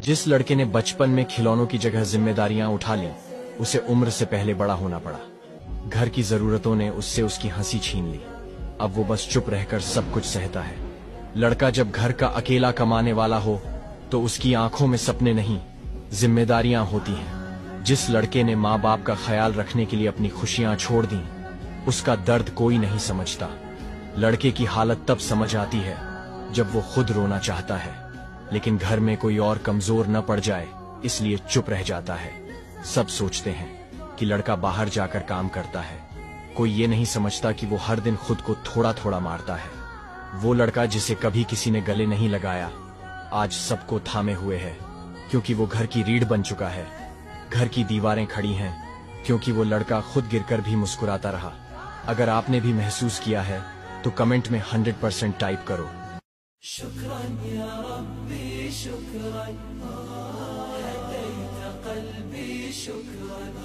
जिस लड़के ने बचपन में खिलौनों की जगह जिम्मेदारियां उठा लीं, उसे उम्र से पहले बड़ा होना पड़ा। घर की जरूरतों ने उससे उसकी हंसी छीन ली। अब वो बस चुप रहकर सब कुछ सहता है। लड़का जब घर का अकेला कमाने वाला हो तो उसकी आंखों में सपने नहीं, जिम्मेदारियां होती हैं। जिस लड़के ने माँ बाप का ख्याल रखने के लिए अपनी खुशियां छोड़ दी, उसका दर्द कोई नहीं समझता। लड़के की हालत तब समझ आती है जब वो खुद रोना चाहता है, लेकिन घर में कोई और कमजोर न पड़ जाए, इसलिए चुप रह जाता है। सब सोचते हैं कि लड़का बाहर जाकर काम करता है। कोई ये नहीं समझता कि वो हर दिन खुद को थोड़ा थोड़ा मारता है। वो लड़का जिसे कभी किसी ने गले नहीं लगाया, आज सबको थामे हुए है, क्योंकि वो घर की रीढ़ बन चुका है। घर की दीवारें खड़ी हैं क्योंकि वो लड़का खुद गिरकर भी मुस्कुराता रहा। अगर आपने भी महसूस किया है तो कमेंट में 100% टाइप करो। शुक्रन या रब्बी शुक्रन, हदैत क़ल्बी शुक्रन।